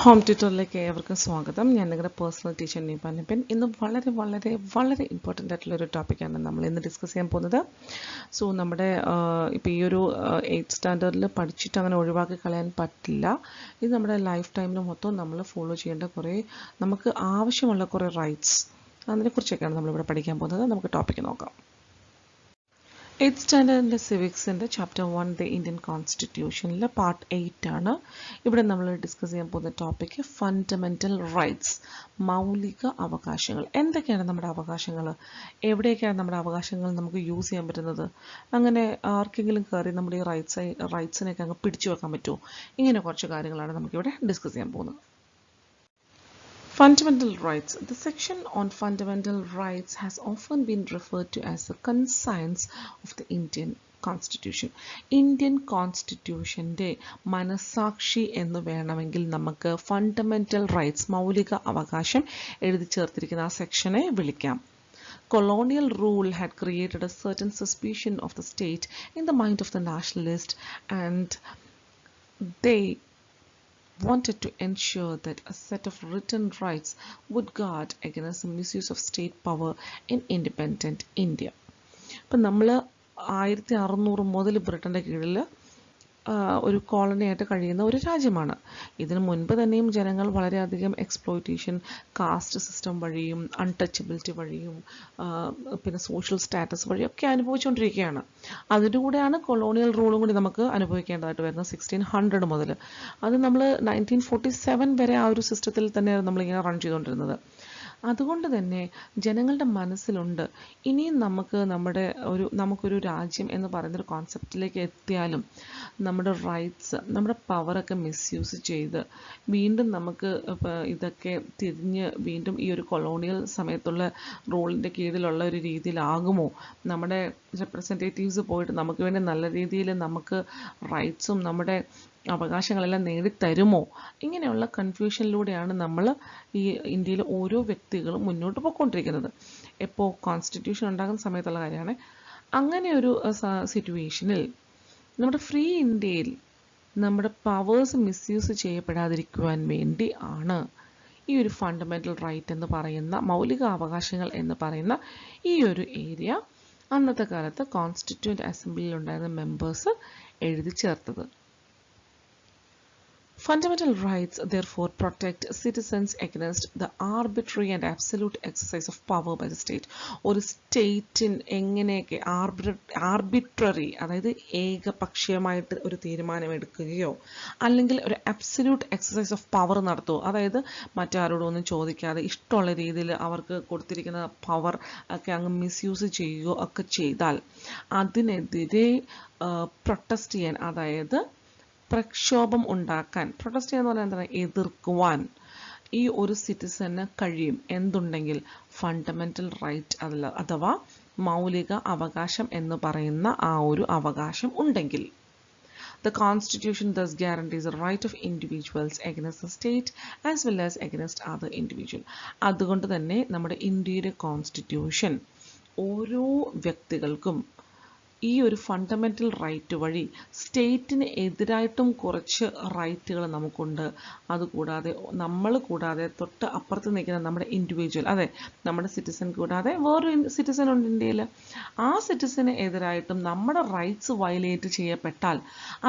Home ട്യൂട്ടറിലേക്ക് ഏവർക്കും സ്വാഗതം. ഞാൻ നിങ്ങളുടെ പേഴ്സണൽ ടീച്ചർ നീപ നിപിൻ. ഇന്ന് വളരെ ഇമ്പോർട്ടൻ്റ് ആയിട്ടുള്ളൊരു ടോപ്പിക്കാണ് നമ്മൾ ഇന്ന് ഡിസ്കസ് ചെയ്യാൻ പോകുന്നത്. സോ നമ്മുടെ ഇപ്പോൾ ഈ ഒരു 8th സ്റ്റാൻഡേർഡിൽ പഠിച്ചിട്ട് അങ്ങനെ ഒഴിവാക്കി കളയാൻ പറ്റില്ല. ഇത് നമ്മുടെ ലൈഫ് ടൈമിൽ മൊത്തം നമ്മൾ ഫോളോ ചെയ്യേണ്ട കുറേ നമുക്ക് ആവശ്യമുള്ള കുറേ റൈറ്റ്സ്, അതിനെക്കുറിച്ചൊക്കെയാണ് നമ്മളിവിടെ പഠിക്കാൻ പോകുന്നത്. നമുക്ക് ടോപ്പിക്ക് നോക്കാം. 8th സ്റ്റാൻഡേർഡിൻ്റെ സിവിക്സിൻ്റെ ചാപ്റ്റർ 1 ദ ഇന്ത്യൻ കോൺസ്റ്റിറ്റ്യൂഷനിലെ പാർട്ട് 8 ആണ്. ഇവിടെ നമ്മൾ ഡിസ്കസ് ചെയ്യാൻ പോകുന്ന ടോപ്പിക്ക് ഫണ്ടമെൻ്റൽ റൈറ്റ്സ്, മൗലിക അവകാശങ്ങൾ. എന്തൊക്കെയാണ് നമ്മുടെ അവകാശങ്ങൾ, എവിടെയൊക്കെയാണ് നമ്മുടെ അവകാശങ്ങൾ നമുക്ക് യൂസ് ചെയ്യാൻ പറ്റുന്നത്, അങ്ങനെ ആർക്കെങ്കിലും കയറി നമ്മുടെ ഈ റൈറ്റ്സിനെയൊക്കെ അങ്ങ് പിടിച്ചു വെക്കാൻ പറ്റുമോ, ഇങ്ങനെ കുറച്ച് കാര്യങ്ങളാണ് നമുക്കിവിടെ ഡിസ്കസ് ചെയ്യാൻ പോകുന്നത്. Fundamental rights. The section on fundamental rights has often been referred to as the conscience of the Indian Constitution. Indian Constitutionന്റെ മനസാക്ഷി എന്ന് വേണമെങ്കിൽ നമുക്ക് ഫണ്ടമെൻ്റൽ റൈറ്റ്സ്, മൗലിക അവകാശം എഴുതി ചേർത്തിരിക്കുന്ന ആ സെക്ഷനെ വിളിക്കാം. Colonial rule had created a certain suspicion of the state in the mind of the nationalist, and they wanted to ensure that a set of written rights would guard against the misuse of state power in independent India. അപ്പം നമ്മൾ 1600 മുതൽ ബ്രിട്ടൻ്റെ കീഴിൽ ഒരു കോളനിയായിട്ട് കഴിയുന്ന ഒരു രാജ്യമാണ്. ഇതിനു മുൻപ് തന്നെയും ജനങ്ങൾ വളരെയധികം എക്സ്പ്ലോയിറ്റേഷൻ, കാസ്റ്റ് സിസ്റ്റം വഴിയും അൺടച്ചബിലിറ്റി വഴിയും പിന്നെ സോഷ്യൽ സ്റ്റാറ്റസ് വഴിയൊക്കെ അനുഭവിച്ചുകൊണ്ടിരിക്കുകയാണ്. അതിൻ്റെ കൂടെയാണ് കൊളോണിയൽ റൂളും കൂടി നമുക്ക് അനുഭവിക്കേണ്ടതായിട്ട് വരുന്നത് 1600 മുതൽ. അത് നമ്മൾ 1947 വരെ ആ ഒരു സിസ്റ്റത്തിൽ തന്നെയാണ് നമ്മളിങ്ങനെ റൺ ചെയ്തുകൊണ്ടിരുന്നത്. അതുകൊണ്ട് തന്നെ ജനങ്ങളുടെ മനസ്സിലുണ്ട്, ഇനിയും നമുക്കൊരു രാജ്യം എന്ന് പറയുന്നൊരു കോൺസെപ്റ്റിലേക്ക് എത്തിയാലും നമ്മുടെ റൈറ്റ്സ്, നമ്മുടെ പവറൊക്കെ മിസ്യൂസ് ചെയ്ത് വീണ്ടും നമുക്ക് ഇതൊക്കെ തിരിഞ്ഞ് വീണ്ടും ഈ ഒരു കൊളോണിയൽ സമയത്തുള്ള റൂളിൻ്റെ കീഴിലുള്ള ഒരു രീതിയിലാകുമോ, നമ്മുടെ റെപ്രസെൻറ്റേറ്റീവ്സ് പോയിട്ട് നമുക്ക് വേണ്ടി നല്ല രീതിയിൽ നമുക്ക് റൈറ്റ്സും നമ്മുടെ അവകാശങ്ങളെല്ലാം നേടിത്തരുമോ, ഇങ്ങനെയുള്ള കൺഫ്യൂഷനിലൂടെയാണ് നമ്മൾ ഈ ഇന്ത്യയിലെ ഓരോ വ്യക്തികളും മുന്നോട്ട് പോയിക്കൊണ്ടിരിക്കുന്നത്. എപ്പോൾ കോൺസ്റ്റിറ്റ്യൂഷൻ ഉണ്ടാകുന്ന സമയത്തുള്ള കാര്യമാണ്. അങ്ങനെ ഒരു സിറ്റുവേഷനിൽ നമ്മുടെ ഫ്രീ ഇന്ത്യയിൽ നമ്മുടെ പവേഴ്സ് മിസ്യൂസ് ചെയ്യപ്പെടാതിരിക്കുവാൻ വേണ്ടി ആണ് ഈ ഒരു ഫണ്ടമെൻ്റൽ റൈറ്റ് എന്ന് പറയുന്ന, മൗലിക അവകാശങ്ങൾ എന്ന് പറയുന്ന ഈ ഒരു ഏരിയ അന്നത്തെ കാലത്ത് കോൺസ്റ്റിറ്റ്യൂവൻ്റ് അസംബ്ലിയിൽ ഉണ്ടായിരുന്ന മെമ്പേഴ്സ് എഴുതി ചേർത്തത്. Fundamental rights therefore protect citizens against the arbitrary and absolute exercise of power by the state. ഒരു സ്റ്റേറ്റിന് എങ്ങനെയൊക്കെ ആർബിട്രറി, അതായത് ഏകപക്ഷീയമായിട്ട് ഒരു തീരുമാനമെടുക്കുകയോ അല്ലെങ്കിൽ ഒരു അബ്സല്യൂട്ട് എക്സസൈസ് ഓഫ് പവർ നടത്തുമോ, അതായത് മറ്റാരോടൊന്നും ചോദിക്കാതെ ഇഷ്ടമുള്ള രീതിയിൽ അവർക്ക് കൊടുത്തിരിക്കുന്ന പവർ ഒക്കെ അങ്ങ് മിസ്യൂസ് ചെയ്യുകയോ ഒക്കെ ചെയ്താൽ അതിനെതിരെ പ്രൊട്ടസ്റ്റ് ചെയ്യാൻ, അതായത് പ്രക്ഷോഭം ഉണ്ടാക്കാൻ, പ്രൊട്ടസ്റ്റ് ചെയ്യാന്ന് പറഞ്ഞാൽ എന്താണ്, എതിർക്കുവാൻ ഈ ഒരു സിറ്റിസന് കഴിയും. എന്തുണ്ടെങ്കിൽ ഫണ്ടമെൻ്റൽ റൈറ്റ് അഥവാ മൗലിക അവകാശം എന്ന് പറയുന്ന ആ ഒരു അവകാശം ഉണ്ടെങ്കിൽ. The Constitution thus guarantees the right of individuals against the state as well as against other individuals. അതുകൊണ്ട് തന്നെ നമ്മുടെ ഇന്ത്യയുടെ കോൺസ്റ്റിറ്റ്യൂഷൻ ഓരോ വ്യക്തികൾക്കും ഈ ഒരു ഫണ്ടമെൻ്റൽ റൈറ്റ് വഴി സ്റ്റേറ്റിന് എതിരായിട്ടും കുറച്ച് റൈറ്റുകൾ നമുക്കുണ്ട്. അതുകൂടാതെ നമ്മൾ കൂടാതെ തൊട്ട് അപ്പുറത്ത് നിൽക്കുന്ന നമ്മുടെ ഇൻഡിവിജ്വൽ, അതെ നമ്മുടെ സിറ്റിസൺ കൂടാതെ വേറൊരു സിറ്റിസൺ ഉണ്ട് ഇന്ത്യയിൽ, ആ സിറ്റിസന് എതിരായിട്ടും നമ്മുടെ റൈറ്റ്സ് വയലേറ്റ് ചെയ്യപ്പെട്ടാൽ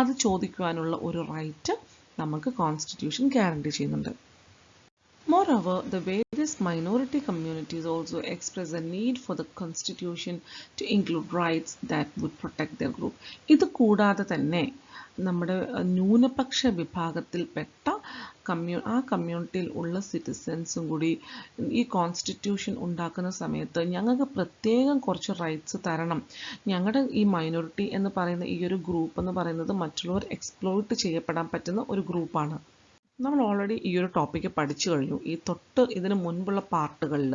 അത് ചോദിക്കുവാനുള്ള ഒരു റൈറ്റ് നമുക്ക് കോൺസ്റ്റിറ്റ്യൂഷൻ ഗ്യാരണ്ടി ചെയ്യുന്നുണ്ട്. Moreover, the various minority communities also express a need for the constitution to include rights that would protect their group. ഇത് കൂടാതെ തന്നെ നമ്മുടെ ന്യൂനപക്ഷ വിഭാഗത്തിൽപ്പെട്ട ആ കമ്മ്യൂണിറ്റിയിൽ ഉള്ള സിറ്റിസൻസും കൂടി ഈ കോൺസ്റ്റിറ്റ്യൂഷൻ ഉണ്ടാക്കുന്ന സമയത്ത് ഞങ്ങൾക്ക് പ്രത്യേകം കുറച്ച് റൈറ്റ്സ് തരണം. ഞങ്ങളുടെ ഈ മൈനോറിറ്റി എന്ന് പറയുന്ന ഈ ഒരു ഗ്രൂപ്പ് എന്ന് പറയുന്നത് മറ്റുള്ളവർ എക്സ്പ്ലോയിറ്റ് ചെയ്യപ്പെടാൻ പറ്റുന്ന ഒരു ഗ്രൂപ്പാണ്. നമ്മൾ ഓൾറെഡി ഈ ഒരു ടോപ്പിക്ക് പഠിച്ചു കഴിഞ്ഞു ഈ ഇതിന് മുൻപുള്ള പാർട്ടുകളിൽ,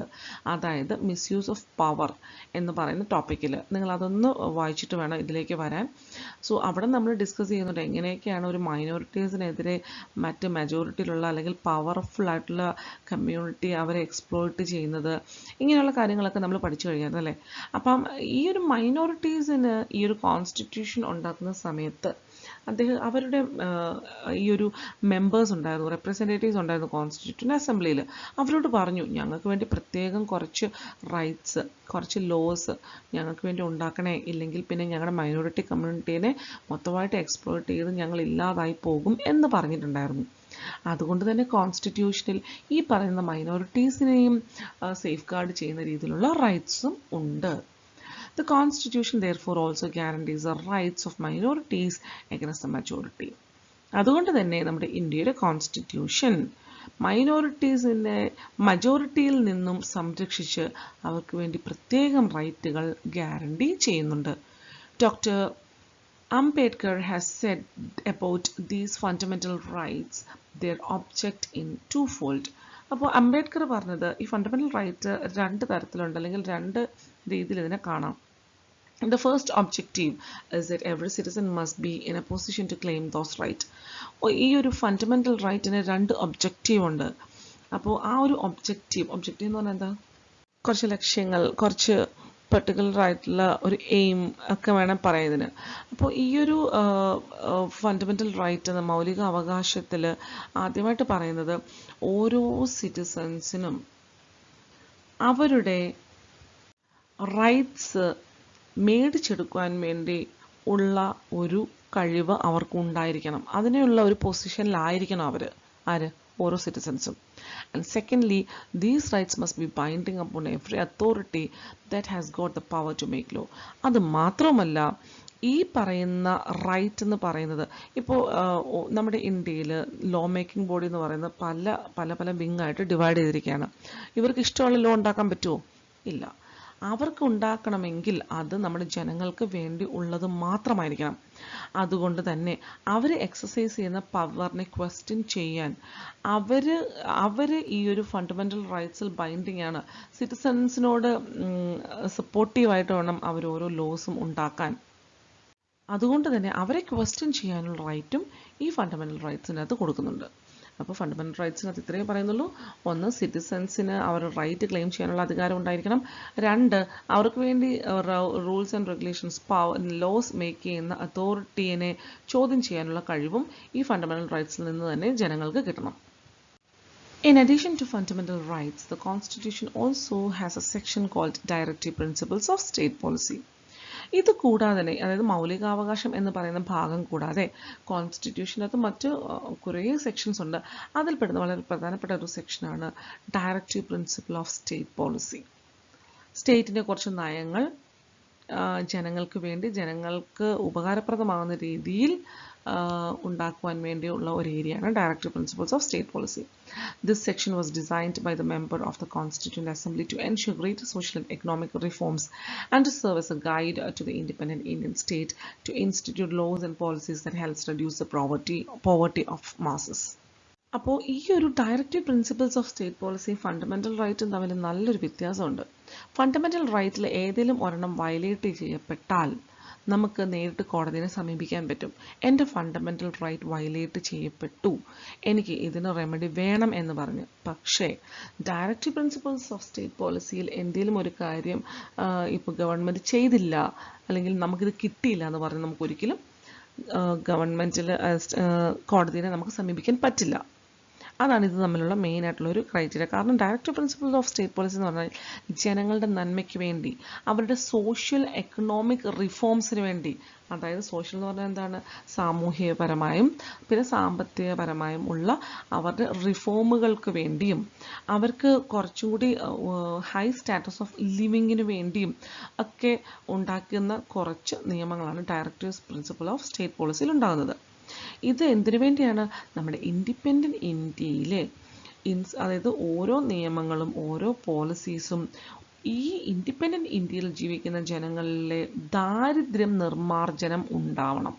അതായത് മിസ്യൂസ് ഓഫ് പവർ എന്ന് പറയുന്ന ടോപ്പിക്കിൽ. നിങ്ങൾ അതൊന്ന് വായിച്ചിട്ട് വേണം ഇതിലേക്ക് വരാൻ. സോ അവിടെ നമ്മൾ ഡിസ്കസ് ചെയ്യുന്നുണ്ട് എങ്ങനെയൊക്കെയാണ് ഒരു മൈനോറിറ്റീസിനെതിരെ മറ്റ് മെജോറിറ്റിയിലുള്ള അല്ലെങ്കിൽ പവർഫുൾ ആയിട്ടുള്ള കമ്മ്യൂണിറ്റി അവരെ എക്സ്പ്ലോയിറ്റ് ചെയ്യുന്നത്, ഇങ്ങനെയുള്ള കാര്യങ്ങളൊക്കെ നമ്മൾ പഠിച്ചു കഴിഞ്ഞായിരുന്നു അല്ലേ. അപ്പം ഈ ഒരു മൈനോറിറ്റീസിന് ഈ ഒരു കോൺസ്റ്റിറ്റ്യൂഷൻ ഉണ്ടാക്കുന്ന സമയത്ത് അവരുടെ ഈ ഒരു മെമ്പേഴ്സ് ഉണ്ടായിരുന്നു, റെപ്രസെൻറ്റേറ്റീവ്സ് ഉണ്ടായിരുന്നു കോൺസ്റ്റിറ്റ്യൂഷൻ അസംബ്ലിയിൽ. അവരോട് പറഞ്ഞു, ഞങ്ങൾക്ക് വേണ്ടി പ്രത്യേകം കുറച്ച് റൈറ്റ്സ്, കുറച്ച് ലോസ് ഞങ്ങൾക്ക് വേണ്ടി ഉണ്ടാക്കണേ, ഇല്ലെങ്കിൽ പിന്നെ ഞങ്ങളുടെ മൈനോറിറ്റി കമ്മ്യൂണിറ്റീനെ മൊത്തമായിട്ട് എക്സ്പ്ലോയിറ്റ് ചെയ്ത് ഞങ്ങൾ ഇല്ലാതായി പോകും എന്ന് പറഞ്ഞിട്ടുണ്ടായിരുന്നു. അതുകൊണ്ട് തന്നെ കോൺസ്റ്റിറ്റ്യൂഷനിൽ ഈ പറയുന്ന മൈനോറിറ്റീസിനെയും സേഫ് ഗാർഡ് ചെയ്യുന്ന രീതിയിലുള്ള റൈറ്റ്സും ഉണ്ട്. The Constitution therefore also guarantees the rights of minorities against the majority. അതുകൊണ്ട് തന്നെ നമ്മുടെ ഇന്ത്യയുടെ കോൺസ്റ്റിറ്റ്യൂഷൻ മൈനോറിറ്റീസിൻ്റെ മജോറിറ്റിയിൽ നിന്നും സംരക്ഷിച്ച് അവർക്ക് വേണ്ടി പ്രത്യേകം റൈറ്റുകൾ ഗ്യാരണ്ടി ചെയ്യുന്നുണ്ട്. Doctor Ambedkar has said about these fundamental rights, their object in twofold. അപ്പോൾ അംബേദ്കർ പറഞ്ഞത് ഈ ഫണ്ടമെന്റൽ റൈറ്റ് രണ്ട് തരത്തിലുണ്ട്, അല്ലെങ്കിൽ രണ്ട് രീതിയിൽ ഇതിനെ കാണാം. The first objective is that every citizen must be in a position to claim those rights. ഈ ഒരു ഫണ്ടമെന്റൽ റൈറ്റിന് രണ്ട് ഒബ്ജക്റ്റീവ് ഉണ്ട്. അപ്പോൾ ആ ഒരു ഒബ്ജക്റ്റീവ് എന്ന് പറഞ്ഞാൽ എന്താ, കുറച്ച് ലക്ഷ്യങ്ങൾ, കുറച്ച് പെർട്ടിക്കുലർ ആയിട്ടുള്ള ഒരു എയിം ഒക്കെ വേണം പറയുന്നതിന്. അപ്പോൾ ഈ ഒരു ഫണ്ടമെന്റൽ റൈറ്റ്, മൗലിക അവകാശത്തിൽ ആദ്യമായിട്ട് പറയുന്നത് ഓരോ സിറ്റിസൺസിനും അവരുടെ റൈറ്റ്സ് മേടിച്ചെടുക്കുവാൻ വേണ്ടി ഉള്ള ഒരു കഴിവ് അവർക്കുണ്ടായിരിക്കണം. അതിനുള്ള ഒരു പൊസിഷനിലായിരിക്കണം ആര് ഓരോ സിറ്റിസൺസും. And secondly, these rights must be binding upon every authority that has got the power to make law. അത് മാത്രമല്ല, ഈ പറയുന്ന റൈറ്റ് എന്ന് പറയുന്നത് ഇപ്പോൾ നമ്മുടെ ഇന്ത്യയിൽ ലോ മേക്കിംഗ് ബോഡി എന്ന് പറയുന്നത് പല വിങ് ആയിട്ട് ഡിവൈഡ് ചെയ്തിരിക്കുകയാണ്. ഇവർക്ക് ഇഷ്ടമുള്ള ലോ ഉണ്ടാക്കാൻ പറ്റുമോ? ഇല്ല. അവർക്ക് ഉണ്ടാക്കണമെങ്കിൽ അത് നമ്മുടെ ജനങ്ങൾക്ക് വേണ്ടി ഉള്ളത് മാത്രമായിരിക്കണം. അതുകൊണ്ട് തന്നെ അവർ എക്സസൈസ് ചെയ്യുന്ന പവറിനെ ക്വസ്റ്റ്യൻ ചെയ്യാൻ അവർ ഈ ഒരു ഫണ്ടമെന്റൽ റൈറ്റ്സിൽ ബൈൻഡിങ് ആണ്. സിറ്റിസൺസിനോട് സപ്പോർട്ടീവായിട്ട് വേണം അവർ ഓരോ ലോസും ഉണ്ടാക്കാൻ. അതുകൊണ്ട് തന്നെ അവരെ ക്വസ്റ്റ്യൻ ചെയ്യാനുള്ള റൈറ്റും ഈ ഫണ്ടമെന്റൽ റൈറ്റ്സിനകത്ത് കൊടുക്കുന്നുണ്ട്. അപ്പോൾ ഫണ്ടമെന്റൽ റൈറ്റ്സിനകത്ത് ഇത്രയും പറയുന്നുള്ളൂ. ഒന്ന്, സിറ്റിസൺസിന് അവരുടെ റൈറ്റ് ക്ലെയിം ചെയ്യാനുള്ള അധികാരം ഉണ്ടായിരിക്കണം. രണ്ട്, അവർക്ക് വേണ്ടി rules and regulations, laws make ചെയ്യുന്ന അതോറിറ്റിയെ ചോദ്യം ചെയ്യാനുള്ള കഴിവും ഈ ഫണ്ടമെന്റൽ റൈറ്റ്സിൽ നിന്ന് തന്നെ ജനങ്ങൾക്ക് കിട്ടണം. In addition to fundamental rights, the Constitution also has a section called Directive Principles of State Policy. ഇത് കൂടാതെ തന്നെ, അതായത് മൗലികാവകാശം എന്ന് പറയുന്ന ഭാഗം കൂടാതെ കോൺസ്റ്റിറ്റ്യൂഷനകത്ത് മറ്റ് കുറേ സെക്ഷൻസ് ഉണ്ട്. അതിൽപ്പെടുന്ന വളരെ പ്രധാനപ്പെട്ട ഒരു സെക്ഷനാണ് directive principle of state policy. സ്റ്റേറ്റിൻ്റെ കുറച്ച് നയങ്ങൾ ജനങ്ങൾക്ക് വേണ്ടി, ജനങ്ങൾക്ക് ഉപകാരപ്രദമാകുന്ന രീതിയിൽ ഉണ്ടാക്കുവാൻ വേണ്ടിയുള്ള ഒരു ഏരിയയാണ് directive principles of state policy. This section was designed by the member of the Constituent Assembly to ensure greater social and economic reforms and to serve as a guide to the independent Indian state to institute laws and policies that helps reduce the poverty of masses. അപ്പോൾ ഈ ഒരു directive principles of state policy fundamental റൈറ്റും തമ്മിൽ നല്ലൊരു വ്യത്യാസമുണ്ട്. Fundamental റൈറ്റിൽ ഏതെങ്കിലും ഒരെണ്ണം violate ചെയ്യപ്പെട്ടാൽ നമുക്ക് നേരിട്ട് കോടതിയെ സമീപിക്കാൻ പറ്റും. എൻ്റെ ഫണ്ടമെന്റൽ റൈറ്റ് വയലേറ്റ് ചെയ്യപ്പെട്ടു, എനിക്ക് ഇതിന് റെമഡി വേണം എന്ന് പറഞ്ഞ്. പക്ഷേ ഡയറക്റ്റീവ് പ്രിൻസിപ്പിൾസ് ഓഫ് സ്റ്റേറ്റ് പോളിസിയിൽ എന്തെങ്കിലും ഒരു കാര്യം ഇപ്പോൾ ഗവൺമെൻറ് ചെയ്തില്ല, അല്ലെങ്കിൽ നമുക്കിത് കിട്ടിയില്ല എന്ന് പറഞ്ഞ് നമുക്കൊരിക്കലും ഗവൺമെൻറ്റിൽ കോടതിയെ നമുക്ക് സമീപിക്കാൻ പറ്റില്ല. അതാണ് ഇത് തമ്മിലുള്ള മെയിൻ ആയിട്ടുള്ള ഒരു ക്രൈറ്റീരിയ. കാരണം directive principle of state policy എന്ന് പറഞ്ഞാൽ ജനങ്ങളുടെ നന്മയ്ക്ക് വേണ്ടി, അവരുടെ സോഷ്യൽ എക്കണോമിക് റിഫോംസിന് വേണ്ടി, അതായത് സോഷ്യൽ എന്ന് പറഞ്ഞാൽ എന്താണ്, സാമൂഹികപരമായും പിന്നെ സാമ്പത്തികപരമായും ഉള്ള അവരുടെ റിഫോമുകൾക്ക് വേണ്ടിയും അവർക്ക് കുറച്ചും കൂടി ഹൈ സ്റ്റാറ്റസ് ഓഫ് ലിവിങ്ങിന് വേണ്ടിയും ഒക്കെ ഉണ്ടാക്കുന്ന കുറച്ച് നിയമങ്ങളാണ് ഡയറക്റ്റീവ് പ്രിൻസിപ്പിൾ ഓഫ് സ്റ്റേറ്റ് പോളിസിയിൽ ഉണ്ടാകുന്നത്. ഇത് എന്തിനു വേണ്ടിയാണ്? നമ്മുടെ ഇൻഡിപെൻഡൻറ്റ് ഇന്ത്യയിലെ അതായത് ഓരോ നിയമങ്ങളും ഓരോ പോളിസീസും ഈ ഇൻഡിപെൻഡൻറ്റ് ഇന്ത്യയിൽ ജീവിക്കുന്ന ജനങ്ങളിലെ ദാരിദ്ര്യം നിർമ്മാർജ്ജനം ഉണ്ടാവണം.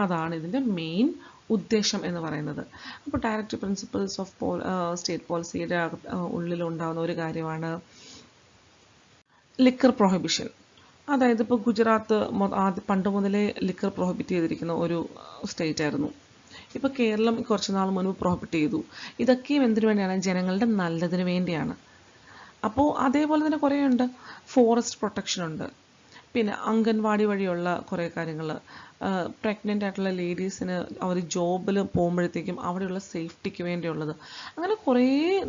അതാണ് ഇതിൻ്റെ മെയിൻ ഉദ്ദേശം എന്ന് പറയുന്നത്. അപ്പോൾ ഡയറക്റ്റീവ് പ്രിൻസിപ്പിൾസ് ഓഫ് സ്റ്റേറ്റ് പോളിസിയുടെ ഉള്ളിലുണ്ടാകുന്ന ഒരു കാര്യമാണ് ലിക്കർ പ്രൊഹിബിഷൻ. അതായത് ഇപ്പോൾ ഗുജറാത്ത് പണ്ട് മുതലേ ലിക്കർ പ്രൊഹിബിറ്റ് ചെയ്തിരിക്കുന്ന ഒരു സ്റ്റേറ്റ് ആയിരുന്നു. ഇപ്പോൾ കേരളം കുറച്ച് നാൾ മുൻപ് പ്രൊഹിബിറ്റ് ചെയ്തു. ഇതൊക്കെയും എന്തിനു വേണ്ടിയാണ്? ജനങ്ങളുടെ നല്ലതിന് വേണ്ടിയാണ്. അപ്പോൾ അതേപോലെ തന്നെ കുറേ ഉണ്ട്. ഫോറസ്റ്റ് പ്രൊട്ടക്ഷൻ ഉണ്ട്, പിന്നെ അംഗൻവാടി വഴിയുള്ള കുറേ കാര്യങ്ങൾ, പ്രഗ്നൻ്റ് ആയിട്ടുള്ള ലേഡീസിന് അവർ ജോബിൽ പോകുമ്പോഴത്തേക്കും അവിടെയുള്ള സേഫ്റ്റിക്ക് വേണ്ടിയുള്ളത്, അങ്ങനെ കുറേ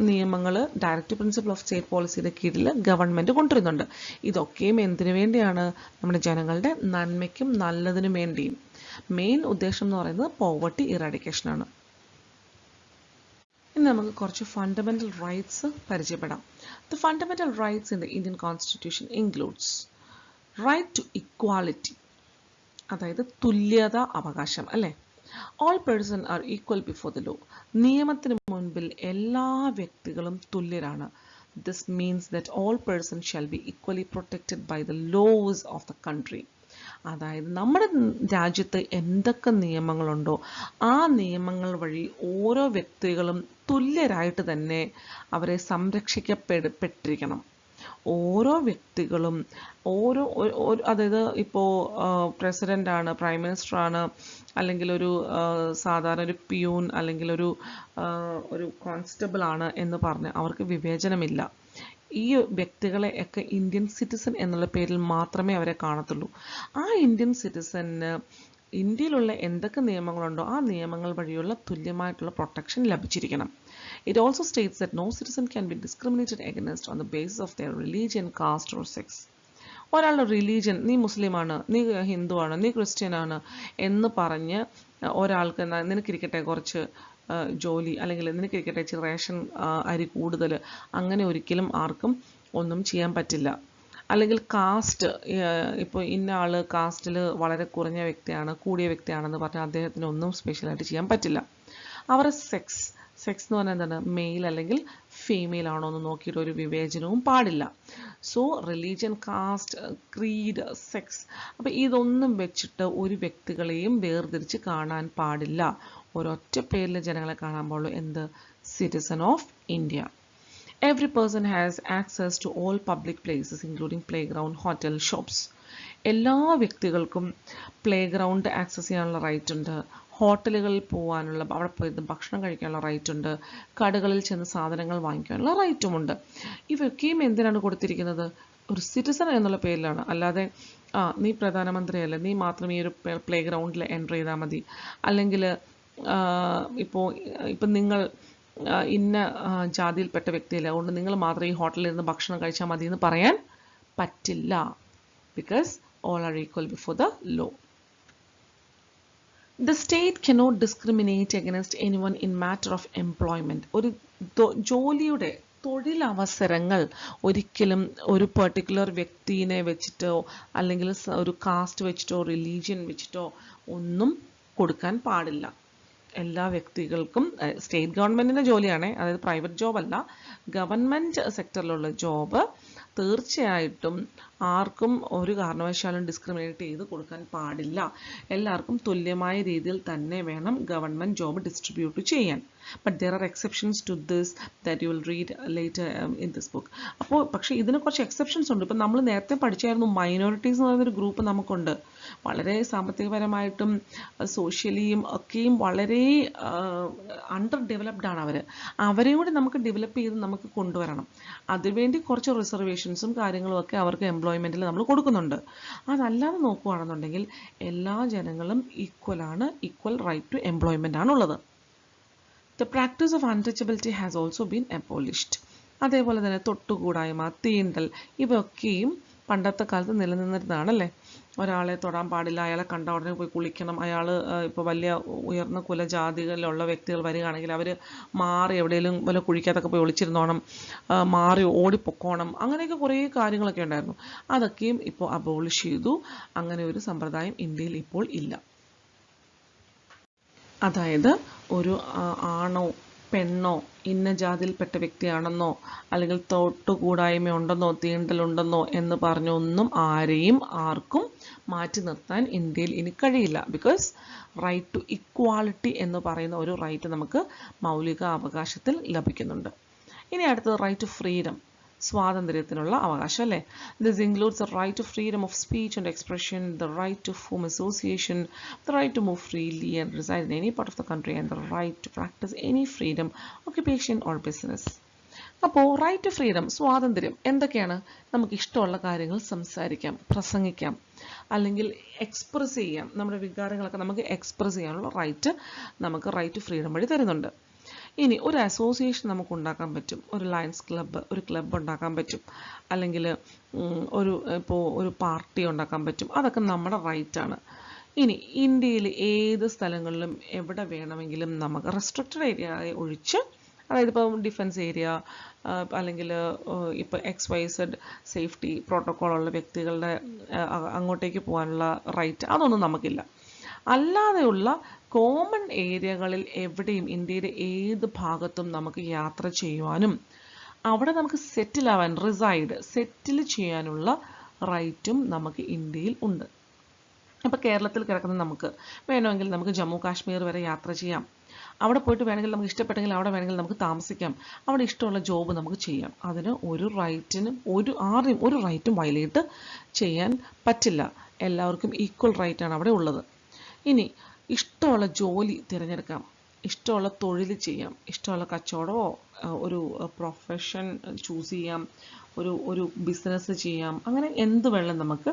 നിയമങ്ങൾ ഡയറക്റ്റ് പ്രിൻസിപ്പിൾ ഓഫ് സ്റ്റേറ്റ് പോളിസിയുടെ കീഴിൽ ഗവൺമെൻറ് കൊണ്ടുവരുന്നുണ്ട്. ഇതൊക്കെയും എന്തിനു വേണ്ടിയാണ്? നമ്മുടെ ജനങ്ങളുടെ നന്മയ്ക്കും നല്ലതിനും വേണ്ടിയും. മെയിൻ ഉദ്ദേശം എന്ന് പറയുന്നത് പോവർട്ടി ഇറാഡിക്കേഷനാണ്. ഇനി നമുക്ക് കുറച്ച് ഫണ്ടമെൻ്റൽ റൈറ്റ്സ് പരിചയപ്പെടാം. The fundamental rights in the Indian constitution includes right to equality, അതായത് തുല്യത അവകാശം അല്ലേ. All person are equal before the law, നിയമത്തിന് മുൻപിൽ എല്ലാ വ്യക്തികളും തുല്യരാണ്. This means that all person shall be equally protected by the laws of the country. അതായത് നമ്മുടെ രാജ്യത്ത് എന്തൊക്കെ നിയമങ്ങളുണ്ടോ ആ നിയമങ്ങൾ വഴി ഓരോ വ്യക്തികളും തുല്യരായിട്ട് തന്നെ അവരെ സംരക്ഷിക്കപ്പെട്ടിരിക്കണം. ഓരോ വ്യക്തികളും അതായത് ഇപ്പോൾ പ്രസിഡൻ്റാണ്, പ്രൈം മിനിസ്റ്ററാണ്, അല്ലെങ്കിൽ ഒരു സാധാരണ ഒരു പിയൂൺ അല്ലെങ്കിൽ ഒരു കോൺസ്റ്റബിൾ ആണ് എന്ന് പറഞ്ഞ് അവർക്ക് വിവേചനമില്ല. ഈ വ്യക്തികളെ ഒക്കെ ഇന്ത്യൻ സിറ്റിസൺ എന്നുള്ള പേരിൽ മാത്രമേ അവരെ കാണത്തുള്ളൂ. ആ ഇന്ത്യൻ സിറ്റിസന് ഇന്ത്യയിലുള്ള എന്തൊക്കെ നിയമങ്ങളുണ്ടോ ആ നിയമങ്ങൾ വഴിയുള്ള തുല്യമായിട്ടുള്ള protection ലഭിച്ചിരിക്കണം. It also states that no citizen can be discriminated against on the basis of their religion, caste or sex. ഒരാളുടെ റിലീജിയൻ, നീ മുസ്ലിമാണ്, നീ ഹിന്ദുവാണ്, നീ ക്രിസ്ത്യനാണ് എന്ന് പറഞ്ഞ് ഒരാൾക്ക് നിനക്കിരിക്കട്ടെ കുറച്ച് ജോലി, അല്ലെങ്കിൽ നിനക്കിരിക്കട്ടെ ഇച്ചിരി റേഷൻ അരി കൂടുതൽ, അങ്ങനെ ഒരിക്കലും ആർക്കും ഒന്നും ചെയ്യാൻ പറ്റില്ല. അല്ലെങ്കിൽ കാസ്റ്റ്, ഇപ്പോൾ ഇന്ന ആൾ കാസ്റ്റിൽ വളരെ കുറഞ്ഞ വ്യക്തിയാണ്, കൂടിയ വ്യക്തിയാണെന്ന് പറഞ്ഞാൽ അദ്ദേഹത്തിന് ഒന്നും സ്പെഷ്യലായിട്ട് ചെയ്യാൻ പറ്റില്ല. അവരുടെ സെക്സ് എന്ന് പറഞ്ഞാൽ എന്താണ്, മെയിൽ അല്ലെങ്കിൽ ഫീമെയിൽ ആണോ എന്ന് നോക്കിയിട്ട് ഒരു വിവേചനവും പാടില്ല. So religion, caste, creed, sex, അപ്പോൾ ഇതൊന്നും വെച്ചിട്ട് ഒരു വ്യക്തികളെയും വേർതിരിച്ച് കാണാൻ പാടില്ല. ഒരൊറ്റ പേരിൽ ജനങ്ങളെ കാണാൻ പാടുള്ളൂ. എന്ത്? Citizen of India. Every person has access to all public places including playground, hotel, shops. എല്ലാ വ്യക്തികൾക്കും പ്ലേ ഗ്രൗണ്ട് ആക്സസ് ചെയ്യാനുള്ള റൈറ്റ് ഉണ്ട്, ഹോട്ടലുകളിൽ പോകാനുള്ള, അവിടെ പോയി ഭക്ഷണം കഴിക്കാനുള്ള റൈറ്റ് ഉണ്ട്, കടകളിൽ ചെന്ന് സാധനങ്ങൾ വാങ്ങിക്കാനുള്ള റൈറ്റുമുണ്ട്. ഇവയൊക്കെയും എന്തിനാണ് കൊടുത്തിരിക്കുന്നത്? ഒരു സിറ്റിസൺ എന്നുള്ള പേരിലാണ്. അല്ലാതെ നീ പ്രധാനമന്ത്രിയല്ല, നീ മാത്രം ഈ ഒരു പ്ലേ ഗ്രൗണ്ടിൽ എൻ്റർ ചെയ്താൽ മതി, അല്ലെങ്കിൽ ഇപ്പോൾ നിങ്ങൾ ഇന്ന ജാതിയിൽപ്പെട്ട വ്യക്തിയല്ല, അതുകൊണ്ട് നിങ്ങൾ മാത്രം ഈ ഹോട്ടലിൽ നിന്ന് ഭക്ഷണം കഴിച്ചാൽ മതി എന്ന് പറയാൻ പറ്റില്ല. Because all are equal before the law. The state cannot discriminate against anyone in matter of employment. ഒരു ജോലിയുടെ തൊഴിലവസരങ്ങൾ ഒരിക്കലും ഒരു പെർട്ടിക്കുലർ വ്യക്തിയെ വെച്ചിട്ടോ അല്ലെങ്കിൽ ഒരു കാസ്റ്റ് വെച്ചിട്ടോ റിലീജിയൻ വെച്ചിട്ടോ ഒന്നും കൊടുക്കാൻ പാടില്ല. എല്ലാ വ്യക്തികൾക്കും, സ്റ്റേറ്റ് ഗവൺമെൻറ്റിൻ്റെ ജോലിയാണ്, അതായത് പ്രൈവറ്റ് ജോബ് അല്ല, ഗവൺമെൻറ് സെക്ടറിലുള്ള ജോബ് തീർച്ചയായിട്ടും ആർക്കും ഒരു കാരണവശാലും ഡിസ്ക്രിമിനേറ്റ് ചെയ്ത് കൊടുക്കാൻ പാടില്ല. എല്ലാവർക്കും തുല്യമായ രീതിയിൽ തന്നെ വേണം ഗവൺമെൻറ് ജോബ് ഡിസ്ട്രിബ്യൂട്ട് ചെയ്യാൻ. But there are exceptions to this that you will read later in this book. അപ്പോൾ പക്ഷേ ഇതിന് കുറച്ച് എക്സെപ്ഷൻസ് ഉണ്ട്. ഇപ്പം നമ്മൾ നേരത്തെ പഠിച്ചായിരുന്നു, മൈനോറിറ്റീസ് എന്ന് പറയുന്നൊരു ഗ്രൂപ്പ് നമുക്കുണ്ട്. വളരെ സാമ്പത്തികപരമായിട്ടും സോഷ്യലിയും ഒക്കെയും വളരെ അണ്ടർ ഡെവലപ്ഡ് ആണ് അവർ. അവരെയും കൂടി നമുക്ക് ഡെവലപ്പ് ചെയ്ത് നമുക്ക് കൊണ്ടുവരണം. അതിനുവേണ്ടി കുറച്ച് റിസർവേഷൻസും കാര്യങ്ങളും ഒക്കെ അവർക്ക് എംപ്ലോയ്മെൻറ്റിൽ നമ്മൾ കൊടുക്കുന്നുണ്ട്. അതല്ലാതെ നോക്കുകയാണെന്നുണ്ടെങ്കിൽ എല്ലാ ജനങ്ങളും ഈക്വലാണ്, ഈക്വൽ റൈറ്റ് ടു എംപ്ലോയ്മെൻ്റ് ആണുള്ളത്. The practice of untouchability has also been abolished. അതേപോലെ തന്നെ തൊട്ടുകൂടായ്മ, തീണ്ടൽ, ഇവയൊക്കെയും പണ്ടത്തെ കാലത്ത് നിലനിന്നിരുന്നതാണല്ലേ. ഒരാളെ തൊടാൻ പാടില്ല, അയാളെ കണ്ട ഉടനെ പോയി കുളിക്കണം, അയാൾ ഇപ്പോൾ വലിയ ഉയർന്ന കുലജാതികളിലുള്ള വ്യക്തികൾ വരികയാണെങ്കിൽ അവർ മാറി എവിടെയെങ്കിലും വല്ല കുഴിക്കകത്തൊക്കെ പോയി ഒളിച്ചിരുന്നോണം, മാറി ഓടിപ്പൊക്കോണം, അങ്ങനെയൊക്കെ കുറേ കാര്യങ്ങളൊക്കെ ഉണ്ടായിരുന്നു. അതൊക്കെയും ഇപ്പോൾ അബോളിഷ് ചെയ്തു. അങ്ങനെ ഒരു സമ്പ്രദായം ഇന്ത്യയിൽ ഇപ്പോൾ ഇല്ല. അതായത് ഒരു ആണോ പെണ്ണോ ഇന്ന ജാതിയിൽപ്പെട്ട വ്യക്തിയാണെന്നോ അല്ലെങ്കിൽ തൊട്ടുകൂടായ്മയുണ്ടെന്നോ തീണ്ടലുണ്ടെന്നോ എന്ന് പറഞ്ഞൊന്നും ആരെയും ആർക്കും മാറ്റി നിർത്താൻ ഇന്ത്യയിൽ ഇനി കഴിയില്ല. ബിക്കോസ് റൈറ്റ് ടു ഇക്വാളിറ്റി എന്ന് പറയുന്ന ഒരു റൈറ്റ് നമുക്ക് മൗലിക അവകാശത്തിൽ ലഭിക്കുന്നുണ്ട്. ഇനി അടുത്തത് റൈറ്റ് ടു ഫ്രീഡം, സ്വാതന്ത്ര്യത്തിനുള്ള അവകാശം അല്ലേ. This includes the right to freedom of speech and expression, the right to form association, the right to move freely and reside in any part of the country, and the right to practice any freedom, occupation or business. അപ്പോൾ right to freedom, സ്വാതന്ത്ര്യം എന്തൊക്കെയാണ്? നമുക്ക് ഇഷ്ടമുള്ള കാര്യങ്ങൾ സംസാരിക്കാം, പ്രസംഗിക്കാം, അല്ലെങ്കിൽ express ചെയ്യാം. നമ്മുടെ വികാരങ്ങളൊക്കെ നമുക്ക് എക്സ്പ്രസ് ചെയ്യാനുള്ള റൈറ്റ് നമുക്ക് റൈറ്റ് ടു ഫ്രീഡം വഴി തരുന്നുണ്ട്. ഇനി ഒരു അസോസിയേഷൻ നമുക്ക് ഉണ്ടാക്കാൻ പറ്റും, ഒരു ലയൺസ് ക്ലബ്ബ്, ഒരു ക്ലബ്ബ് ഉണ്ടാക്കാൻ പറ്റും, അല്ലെങ്കിൽ ഒരു പാർട്ടി ഉണ്ടാക്കാൻ പറ്റും. അതൊക്കെ നമ്മുടെ റൈറ്റാണ്. ഇനി ഇന്ത്യയിൽ ഏത് സ്ഥലങ്ങളിലും എവിടെ വേണമെങ്കിലും നമുക്ക് റെസ്ട്രിക്റ്റഡ് ഏരിയ ഒഴിച്ച്, അതായത് ഇപ്പോൾ ഡിഫൻസ് ഏരിയ അല്ലെങ്കിൽ ഇപ്പോൾ XYZ സേഫ്റ്റി പ്രോട്ടോക്കോളുള്ള വ്യക്തികളുടെ അങ്ങോട്ടേക്ക് പോകാനുള്ള റൈറ്റ് അതൊന്നും നമുക്കില്ല. അല്ലാതെയുള്ള കോമൺ ഏരിയകളിൽ എവിടെയും ഇന്ത്യയുടെ ഏത് ഭാഗത്തും നമുക്ക് യാത്ര ചെയ്യുവാനും അവിടെ നമുക്ക് സെറ്റിൽ ചെയ്യാനുള്ള റൈറ്റും നമുക്ക് ഇന്ത്യയിൽ ഉണ്ട്. അപ്പോൾ കേരളത്തിൽ കിടക്കുന്ന നമുക്ക് വേണമെങ്കിൽ നമുക്ക് ജമ്മു കാശ്മീർ വരെ യാത്ര ചെയ്യാം. അവിടെ പോയിട്ട് വേണമെങ്കിൽ നമുക്ക് ഇഷ്ടപ്പെട്ടെങ്കിൽ അവിടെ വേണമെങ്കിൽ നമുക്ക് താമസിക്കാം. അവിടെ ഇഷ്ടമുള്ള ജോബ് നമുക്ക് ചെയ്യാം. അതിന് ഒരു റൈറ്റും വയലേറ്റ് ചെയ്യാൻ പറ്റില്ല. എല്ലാവർക്കും ഈക്വൽ റൈറ്റാണ് അവിടെ ഉള്ളത്. ഇനി ഇഷ്ടമുള്ള ജോലി തിരഞ്ഞെടുക്കാം, ഇഷ്ടമുള്ള തൊഴിൽ ചെയ്യാം, ഇഷ്ടമുള്ള കച്ചവടമോ ഒരു പ്രൊഫഷൻ ചൂസ് ചെയ്യാം, ഒരു ബിസിനസ് ചെയ്യാം. അങ്ങനെ എന്ത് വേണം നമുക്ക്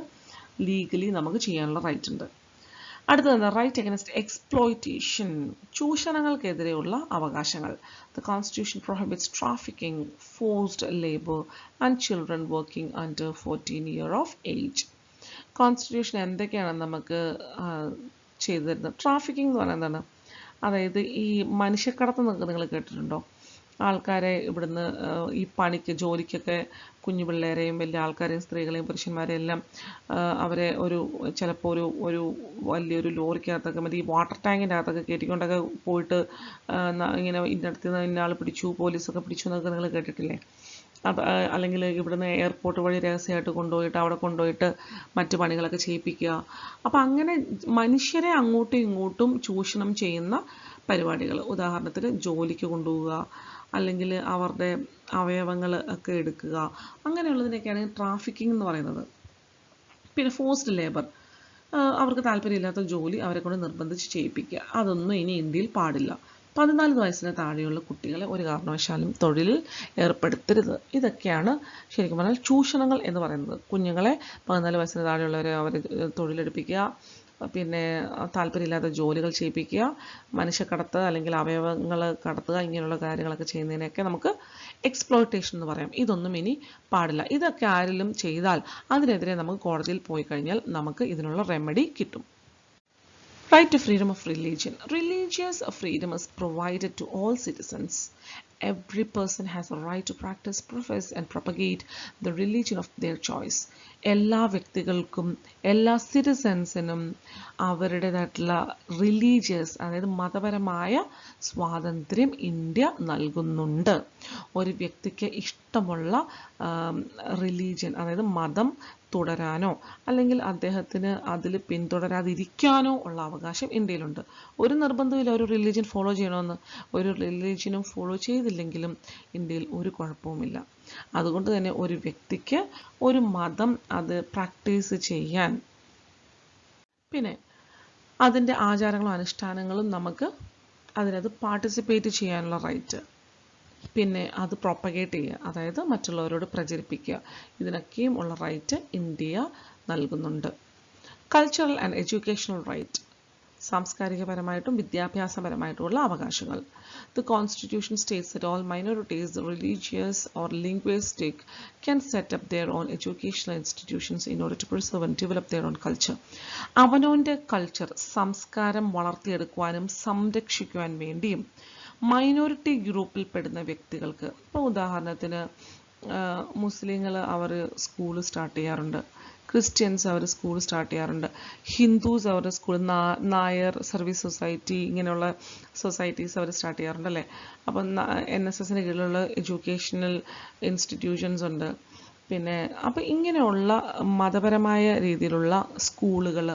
ലീഗലി നമുക്ക് ചെയ്യാനുള്ള റൈറ്റ് ഉണ്ട്. അടുത്തത് റൈറ്റ് അഗൈൻസ്റ്റ് എക്സ്പ്ലോയിറ്റേഷൻ, ചൂഷണങ്ങൾക്കെതിരെയുള്ള അവകാശങ്ങൾ. The constitution prohibits trafficking, forced labour and children working under 14 years of age. Constitution എന്തൊക്കെയാണ് നമുക്ക് ചെയ്തു തരുന്നത്? ട്രാഫിക്കിംഗ് എന്ന് പറയുന്നത് എന്താണ്? അതായത് ഈ മനുഷ്യക്കടത്ത് നിങ്ങൾ കേട്ടിട്ടുണ്ടോ? ആൾക്കാരെ ഇവിടുന്ന് ഈ ജോലിക്കൊക്കെ കുഞ്ഞു പിള്ളേരെയും വലിയ ആൾക്കാരെയും സ്ത്രീകളെയും പുരുഷന്മാരെയും എല്ലാം അവരെ ചിലപ്പോൾ ഒരു വലിയൊരു ലോറിക്കകത്തൊക്കെ മറ്റേ ഈ വാട്ടർ ടാങ്കിൻ്റെ അകത്തൊക്കെ കയറ്റിക്കൊണ്ടൊക്കെ പോയിട്ട് ഇങ്ങനെ ഇന്നടുത്ത് നിന്ന് ഇന്നയാൾ പിടിച്ചു, പോലീസൊക്കെ പിടിച്ചു എന്നൊക്കെ നിങ്ങൾ കേട്ടിട്ടില്ലേ? അല്ലെങ്കിൽ ഇവിടുന്ന് എയർപോർട്ട് വഴി രഹസ്യമായിട്ട് അവിടെ കൊണ്ടുപോയിട്ട് മറ്റു പണികളൊക്കെ ചെയ്യിപ്പിക്കുക. അപ്പം അങ്ങനെ മനുഷ്യരെ അങ്ങോട്ടും ഇങ്ങോട്ടും ചൂഷണം ചെയ്യുന്ന പരിപാടികൾ, ഉദാഹരണത്തിന് ജോലിക്ക് കൊണ്ടുപോവുക, അല്ലെങ്കിൽ അവരുടെ അവയവങ്ങൾ ഒക്കെ എടുക്കുക, അങ്ങനെയുള്ളതിനൊക്കെയാണ് ട്രാഫിക്കിംഗ് എന്ന് പറയുന്നത്. പിന്നെ ഫോഴ്സ്ഡ് ലേബർ, അവർക്ക് താല്പര്യമില്ലാത്ത ജോലി അവരെ കൊണ്ട് നിർബന്ധിച്ച് ചെയ്യിപ്പിക്കുക. അതൊന്നും ഇനി ഇന്ത്യയിൽ പാടില്ല. 14 വയസ്സിന് താഴെയുള്ള കുട്ടികളെ ഒരു കാരണവശാലും തൊഴിലിൽ ഏർപ്പെടുത്തരുത്. ഇതൊക്കെയാണ് ശരിക്കും പറഞ്ഞാൽ ചൂഷണങ്ങൾ എന്ന് പറയുന്നത്. കുഞ്ഞുങ്ങളെ 14 വയസ്സിന് താഴെയുള്ളവരെ അവർ തൊഴിലെടുപ്പിക്കുക, പിന്നെ താല്പര്യമില്ലാത്ത ജോലികൾ ചെയ്യിപ്പിക്കുക, മനുഷ്യക്കടത്ത് അല്ലെങ്കിൽ അവയവങ്ങൾ കടത്തുക, ഇങ്ങനെയുള്ള കാര്യങ്ങളൊക്കെ ചെയ്യുന്നതിനെയൊക്കെ നമുക്ക് എക്സ്പ്ലോയിറ്റേഷൻ എന്ന് പറയാം. ഇതൊന്നും ഇനി പാടില്ല. ഇതൊക്കെ ആരെങ്കിലും ചെയ്താൽ അതിനെതിരെ നമുക്ക് കോടതിയിൽ പോയി കഴിഞ്ഞാൽ നമുക്ക് ഇതിനുള്ള റെമഡി കിട്ടും. Right to freedom of religion. Religious freedom is provided to all citizens. Every person has a right to practice, profess and propagate the religion of their choice. എല്ലാ വ്യക്തികൾക്കും എല്ലാ സിറ്റിസൻസിനും അവരുടേതായിട്ടുള്ള റിലീജിയസ്, അതായത് മതപരമായ സ്വാതന്ത്ര്യം ഇന്ത്യ നൽകുന്നുണ്ട്. ഒരു വ്യക്തിക്ക് ഇഷ്ടമുള്ള റിലീജിയൻ, അതായത് മതം തുടരാനോ അല്ലെങ്കിൽ അദ്ദേഹത്തിന് അതിൽ പിന്തുടരാതിരിക്കാനോ ഉള്ള അവകാശം ഇന്ത്യയിലുണ്ട്. ഒരു നിർബന്ധമില്ല ഒരു റിലീജിയൻ ഫോളോ ചെയ്യണമെന്ന്. ഒരു റിലീജിയനും ഫോളോ ചെയ്തില്ലെങ്കിലും ഇന്ത്യയിൽ ഒരു കുഴപ്പവുമില്ല. അതുകൊണ്ട് തന്നെ ഒരു വ്യക്തിക്ക് ഒരു മതം അത് പ്രാക്ടീസ് ചെയ്യാൻ, പിന്നെ അതിൻ്റെ ആചാരങ്ങളും അനുഷ്ഠാനങ്ങളും നമുക്ക് അതിനത് പാർട്ടിസിപ്പേറ്റ് ചെയ്യാനുള്ള റൈറ്റ്, പിന്നെ അത് പ്രൊപ്പഗേറ്റ് ചെയ്യുക, അതായത് മറ്റുള്ളവരോട് പ്രചരിപ്പിക്കുക, ഇതിനൊക്കെയും ഉള്ള റൈറ്റ് ഇന്ത്യ നൽകുന്നുണ്ട്. കൾച്ചറൽ ആൻഡ് എഡ്യൂക്കേഷണൽ റൈറ്റ്, സാംസ്കാരികപരമായിട്ടും വിദ്യാഭ്യാസപരമായിട്ടുമുള്ള അവകാശങ്ങൾ. The Constitution states that all minorities, religious or linguistic, can set up their own educational institutions in order to preserve and develop their own culture. അവനവൻ്റെ culture, സംസ്കാരം വളർത്തിയെടുക്കുവാനും സംരക്ഷിക്കുവാൻ വേണ്ടിയും minority ഗ്രൂപ്പിൽ പെടുന്ന വ്യക്തികൾക്ക്, ഇപ്പോൾ ഉദാഹരണത്തിന് മുസ്ലിങ്ങൾ അവർ സ്കൂൾ സ്റ്റാർട്ട് ചെയ്യാറുണ്ട്, ക്രിസ്ത്യൻസ് അവർ സ്കൂൾ സ്റ്റാർട്ട് ചെയ്യാറുണ്ട്, ഹിന്ദുസ് അവരുടെ സ്കൂൾ, നായർ സർവീസ് സൊസൈറ്റി, ഇങ്ങനെയുള്ള സൊസൈറ്റീസ് അവർ സ്റ്റാർട്ട് ചെയ്യാറുണ്ട് അല്ലേ. അപ്പം NSSന് കീഴിലുള്ള എഡ്യൂക്കേഷണൽ ഇൻസ്റ്റിറ്റ്യൂഷൻസ് ഉണ്ട്. പിന്നെ അപ്പം ഇങ്ങനെയുള്ള മതപരമായ രീതിയിലുള്ള സ്കൂളുകൾ,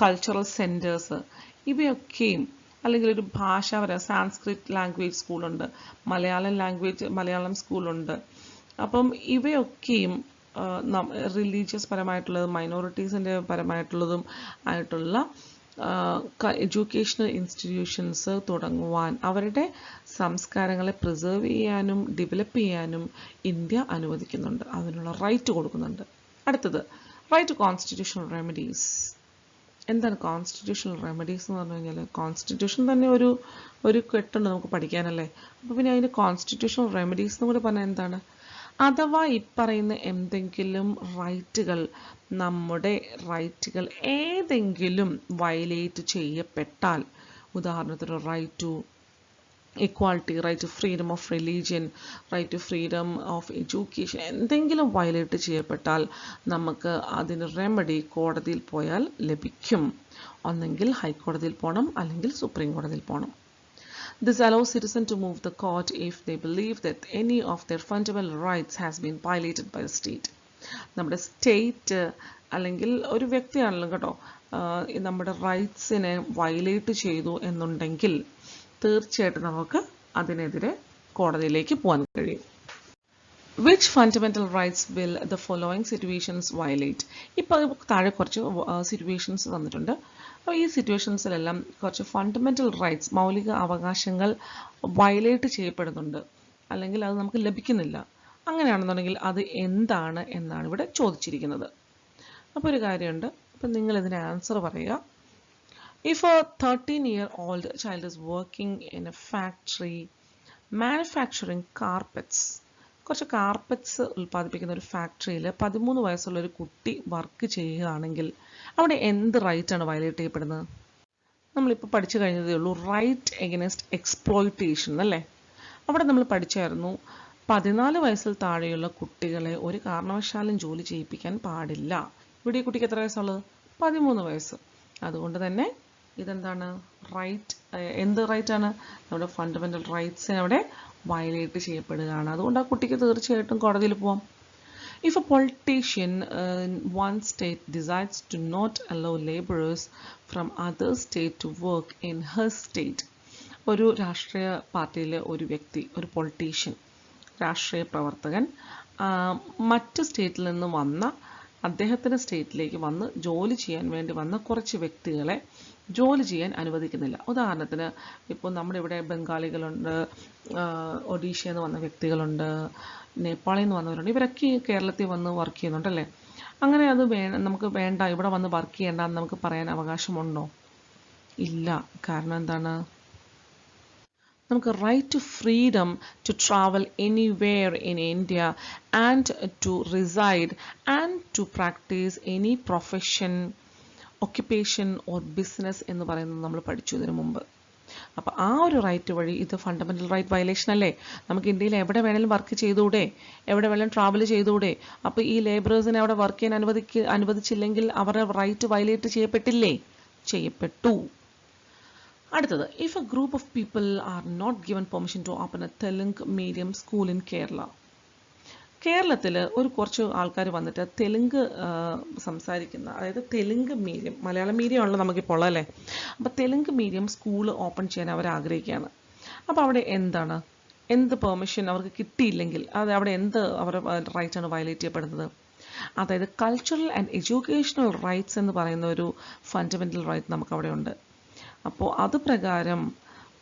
കൾച്ചറൽ സെൻറ്റേഴ്സ്, ഇവയൊക്കെയും, അല്ലെങ്കിൽ ഒരു ഭാഷാപര സാൻസ്ക്രിറ്റ് ലാംഗ്വേജ് സ്കൂളുണ്ട്, മലയാളം സ്കൂളുണ്ട്. അപ്പം ഇവയൊക്കെയും റിലീജിയസ് പരമായിട്ടുള്ളതും മൈനോറിറ്റീസിൻ്റെ പരമായിട്ടുള്ളതും ആയിട്ടുള്ള എഡ്യൂക്കേഷണൽ ഇൻസ്റ്റിറ്റ്യൂഷൻസ് തുടങ്ങുവാൻ, അവരുടെ സംസ്കാരങ്ങളെ പ്രിസർവ് ചെയ്യാനും ഡെവലപ്പ് ചെയ്യാനും ഇന്ത്യ അനുവദിക്കുന്നുണ്ട്, അതിനുള്ള റൈറ്റ് കൊടുക്കുന്നുണ്ട്. അടുത്തത് റൈറ്റ് ടു കോൺസ്റ്റിറ്റ്യൂഷണൽ റെമഡീസ്. എന്താണ് കോൺസ്റ്റിറ്റ്യൂഷണൽ റെമഡീസ് എന്ന് പറഞ്ഞു കഴിഞ്ഞാൽ, കോൺസ്റ്റിറ്റ്യൂഷൻ തന്നെ ഒരു കെട്ടുണ്ട് നമുക്ക് പഠിക്കാനല്ലേ. അപ്പോൾ പിന്നെ അതിന് കോൺസ്റ്റിറ്റ്യൂഷണൽ റെമഡീസ് എന്ന് കൂടി പറഞ്ഞാൽ എന്താണ്? അഥവാ ഈ പറയുന്ന എന്തെങ്കിലും റൈറ്റുകൾ, നമ്മുടെ റൈറ്റുകൾ ഏതെങ്കിലും വയലേറ്റ് ചെയ്യപ്പെട്ടാൽ, ഉദാഹരണത്തിന് right to equality, right to freedom of religion, right to freedom of education, എന്തെങ്കിലും വയലേറ്റ് ചെയ്യപ്പെട്ടാൽ നമുക്ക് അതിന് റെമഡി കോടതിയിൽ പോയാൽ ലഭിക്കും. ഒന്നെങ്കിൽ ഹൈക്കോടതിയിൽ പോകണം, അല്ലെങ്കിൽ സുപ്രീം കോടതിയിൽ പോകണം. This allows citizens to move the court if they believe that any of their fundamental rights has been violated by the state. നമ്മുടെ സ്റ്റേറ്റ് അല്ലെങ്കിൽ ഒരു വ്യക്തിയാണല്ലോ കേട്ടോ, നമ്മുടെ റൈറ്റ്സിനെ വയലേറ്റ് ചെയ്തു എന്നുണ്ടെങ്കിൽ തീർച്ചയായിട്ടും നമുക്ക് അതിനെതിരെ കോടതിയിലേക്ക് പോകാൻ കഴിയും. Which fundamental rights will the following situations violate? ഇപ്പോൾ താഴെ കുറച്ച് സിറ്റുവേഷൻസ് വന്നിട്ടുണ്ട്. അപ്പോൾ ഈ സിറ്റുവേഷൻസിലെല്ലാം കുറച്ച് ഫണ്ടമെന്റൽ റൈറ്റ്സ്, മൗലിക അവകാശങ്ങൾ വയലേറ്റ് ചെയ്യപ്പെടുന്നുണ്ട്, അല്ലെങ്കിൽ അത് നമുക്ക് ലഭിക്കുന്നില്ല. അങ്ങനെയാണെന്നുണ്ടെങ്കിൽ അത് എന്താണ് എന്നാണ് ഇവിടെ ചോദിച്ചിരിക്കുന്നത്. അപ്പോൾ ഒരു കാര്യമുണ്ട്, അപ്പം നിങ്ങൾ ഇതിന് ആൻസർ പറയുക. If a 13-year-old child is working in a factory manufacturing carpets, കുറച്ച് കാർപ്പറ്റ്സ് ഉൽപ്പാദിപ്പിക്കുന്ന ഒരു ഫാക്ടറിയിൽ 13 വയസ്സുള്ള ഒരു കുട്ടി വർക്ക് ചെയ്യുകയാണെങ്കിൽ അവിടെ എന്ത് റൈറ്റാണ് വയലേറ്റ് ചെയ്യപ്പെടുന്നത്? നമ്മളിപ്പോൾ പഠിച്ചു കഴിഞ്ഞതേ ഉള്ളൂ, റൈറ്റ് എഗൈൻസ്റ്റ് എക്സ്പ്ലോയിറ്റേഷൻ അല്ലേ. അവിടെ നമ്മൾ പഠിച്ചായിരുന്നു 14 വയസ്സിൽ താഴെയുള്ള കുട്ടികളെ ഒരു കാരണവശാലും ജോലി ചെയ്യിപ്പിക്കാൻ പാടില്ല. ഇവിടെ ഈ കുട്ടിക്ക് എത്ര വയസ്സുള്ളത്? 13 വയസ്സ്. അതുകൊണ്ട് തന്നെ ഇതെന്താണ്? റൈറ്റ്. എന്ത് റൈറ്റാണ്? നമ്മുടെ ഫണ്ടമെന്റൽ റൈറ്റ്സിനെ അവിടെ വയലേറ്റ് ചെയ്യപ്പെടുകയാണ്. അതുകൊണ്ട് ആ കുട്ടിക്ക് തീർച്ചയായിട്ടും കോടതിയിൽ പോവാം. If a politician in one state decides to not allow laborers from other state to work in his state, ഒരു രാഷ്ട്രീയ പാർട്ടിയിലെ ഒരു വ്യക്തി, ഒരു പൊളിറ്റീഷ്യൻ, രാഷ്ട്രീയ പ്രവർത്തകൻ മറ്റ് സ്റ്റേറ്റിൽ നിന്ന് വന്ന, അദ്ദേഹത്തിൻ്റെ സ്റ്റേറ്റിലേക്ക് വന്ന് ജോലി ചെയ്യാൻ വേണ്ടി വന്ന കുറച്ച് വ്യക്തികളെ ജോലി ചെയ്യാൻ അനുവദിക്കുന്നില്ല. ഉദാഹരണത്തിന് ഇപ്പോൾ നമ്മുടെ ഇവിടെ ബംഗാളികളുണ്ട്, ഒഡീഷയിൽ നിന്ന് വന്ന വ്യക്തികളുണ്ട്, നേപ്പാളിൽ നിന്ന് വന്നവരുണ്ട്. ഇവരൊക്കെ കേരളത്തിൽ വന്ന് വർക്ക് ചെയ്യുന്നുണ്ടല്ലേ. അങ്ങനെ അത് നമുക്ക് വേണ്ട, ഇവിടെ വന്ന് വർക്ക് ചെയ്യേണ്ട എന്ന് നമുക്ക് പറയാൻ അവകാശമുണ്ടോ? ഇല്ല. കാരണം എന്താണ്? നമുക്ക് right to freedom to travel anywhere in India and to reside and to practise any profession, occupation or business എന്ന് പറയുന്നത് നമ്മൾ പഠിച്ചു ഇതിനു മുമ്പ്. അപ്പോൾ ആ ഒരു റൈറ്റ് വഴി ഇത് ഫണ്ടമെന്റൽ റൈറ്റ് വയലേഷൻ അല്ലേ. നമുക്ക് ഇന്ത്യയിൽ എവിടെ വേണേലും വർക്ക് ചെയ്തുകൂടെ, എവിടെ വേണേലും ട്രാവൽ ചെയ്തുകൂടെ. അപ്പോൾ ഈ ലേബറേഴ്സിനെ അവിടെ വർക്ക് ചെയ്യാൻ അനുവദിച്ചില്ലെങ്കിൽ അവരുടെ റൈറ്റ് വയലേറ്റ് ചെയ്യപ്പെട്ടില്ലേ? ചെയ്യപ്പെട്ടു. അടുത്തത്, if a group of people are not given permission to open a Telugu medium school in Kerala. കേരളത്തിൽ ഒരു കുറച്ച് ആൾക്കാർ വന്നിട്ട് തെലുങ്ക് സംസാരിക്കുന്ന, അതായത് തെലുങ്ക് മീഡിയം, മലയാളം മീഡിയം ആണല്ലോ നമുക്കിപ്പോൾ ഉള്ളത് അല്ലേ. അപ്പോൾ തെലുങ്ക് മീഡിയം സ്കൂൾ ഓപ്പൺ ചെയ്യാൻ അവർ ആഗ്രഹിക്കുകയാണ്. അപ്പോൾ അവിടെ എന്ത് പെർമിഷൻ അവർക്ക് കിട്ടിയില്ലെങ്കിൽ അത് അവിടെ എന്ത് അവരുടെ റൈറ്റാണ് വയലേറ്റ് ചെയ്യപ്പെടുന്നത്? അതായത് കൾച്ചറൽ ആൻഡ് എഡ്യൂക്കേഷണൽ റൈറ്റ്സ് എന്ന് പറയുന്ന ഒരു ഫണ്ടമെന്റൽ റൈറ്റ് നമുക്ക് അവിടെ ഉണ്ട്. അപ്പോൾ അത് പ്രകാരം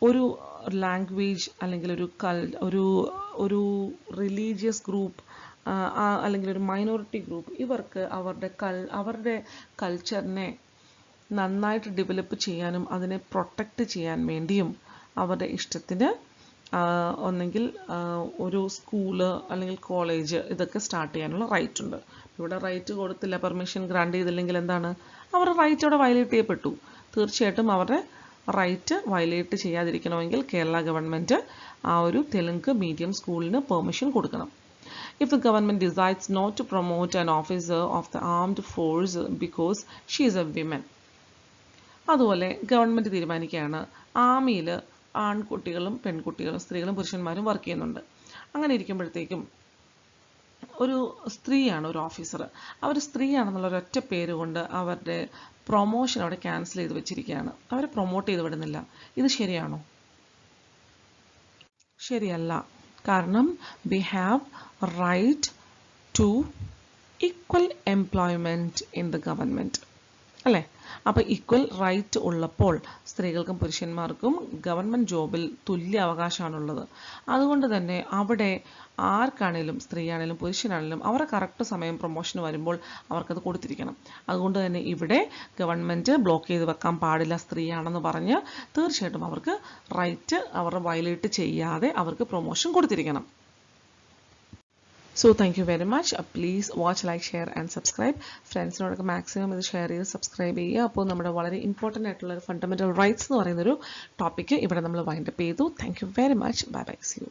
ഒരു ലാംഗ്വേജ് അല്ലെങ്കിൽ ഒരു റിലീജിയസ് ഗ്രൂപ്പ് അല്ലെങ്കിൽ ഒരു മൈനോറിറ്റി ഗ്രൂപ്പ്, ഇവർക്ക് അവരുടെ കൾച്ചറിനെ നന്നായിട്ട് ഡെവലപ്പ് ചെയ്യാനും അതിനെ പ്രൊട്ടക്റ്റ് ചെയ്യാൻ വേണ്ടിയും അവരുടെ ഇഷ്ടത്തിന് ഒന്നെങ്കിൽ ഒരു സ്കൂള് അല്ലെങ്കിൽ കോളേജ് ഇതൊക്കെ സ്റ്റാർട്ട് ചെയ്യാനുള്ള റൈറ്റ് ഉണ്ട്. ഇവിടെ റൈറ്റ് കൊടുത്തില്ല, പെർമിഷൻ ഗ്രാൻഡ് ചെയ്തില്ലെങ്കിൽ എന്താണ്? അവരുടെ റൈറ്റ് അവിടെ വയലേറ്റ് ചെയ്യപ്പെട്ടു. തീർച്ചയായിട്ടും അവരുടെ റൈറ്റ് വയലേറ്റ് ചെയ്യാതിരിക്കണമെങ്കിൽ കേരള ഗവൺമെൻറ് ആ ഒരു തെലുങ്ക് മീഡിയം സ്കൂളിന് പെർമിഷൻ കൊടുക്കണം. If the government decides not to promote an officer of the armed force because she is a woman, അതുപോലെ ഗവൺമെൻറ് തീരുമാനിക്കുകയാണ് ആർമിയിൽ ആൺകുട്ടികളും പെൺകുട്ടികളും സ്ത്രീകളും പുരുഷന്മാരും വർക്ക് ചെയ്യുന്നുണ്ട്. അങ്ങനെ ഇരിക്കുമ്പോഴത്തേക്കും ഒരു സ്ത്രീയാണ് ഒരു ഓഫീസർ, അവർ സ്ത്രീയാണെന്നുള്ള ഒരൊറ്റ പേര് കൊണ്ട് അവരുടെ പ്രൊമോഷൻ അവിടെ ക്യാൻസൽ ചെയ്ത് വെച്ചിരിക്കുകയാണ്. അവരെ പ്രൊമോട്ട് ചെയ്ത് വിടുന്നില്ല. ഇത് ശരിയാണോ? ശരിയല്ല. കാരണം we have right to equal employment in the government. അല്ലേ? അപ്പോൾ ഈക്വൽ റൈറ്റ് ഉള്ളപ്പോൾ സ്ത്രീകൾക്കും പുരുഷന്മാർക്കും ഗവൺമെൻറ് ജോബിൽ തുല്യ അവകാശമാണുള്ളത്. അതുകൊണ്ട് തന്നെ അവിടെ ആർക്കാണേലും, സ്ത്രീയാണേലും പുരുഷനാണേലും അവരുടെ കറക്റ്റ് സമയം പ്രൊമോഷന് വരുമ്പോൾ അവർക്കത് കൊടുത്തിരിക്കണം. അതുകൊണ്ട് തന്നെ ഇവിടെ ഗവൺമെൻറ് ബ്ലോക്ക് ചെയ്ത് വെക്കാൻ പാടില്ല സ്ത്രീയാണെന്ന് പറഞ്ഞ് തീർച്ചയായിട്ടും അവർക്ക് റൈറ്റ് അവർ വയലേറ്റ് ചെയ്യാതെ അവർക്ക് promotion കൊടുത്തിരിക്കണം. So thank you very much. Please watch, like, share and subscribe. ഫ്രണ്ട്സിനോടൊക്കെ മാക്സിമം ഇത് ഷെയർ ചെയ്ത് സബ്സ്ക്രൈബ് ചെയ്യുക. അപ്പോൾ നമ്മുടെ വളരെ ഇമ്പോർട്ടൻ്റ് ആയിട്ടുള്ള ഫണ്ടമെൻ്റൽ റൈറ്റ്സ് എന്ന് പറയുന്നൊരു ടോപ്പിക്ക് ഇവിടെ നമ്മൾ വൈൻഡപ്പ് ചെയ്തു. Thank you very much. Bye bye. See U.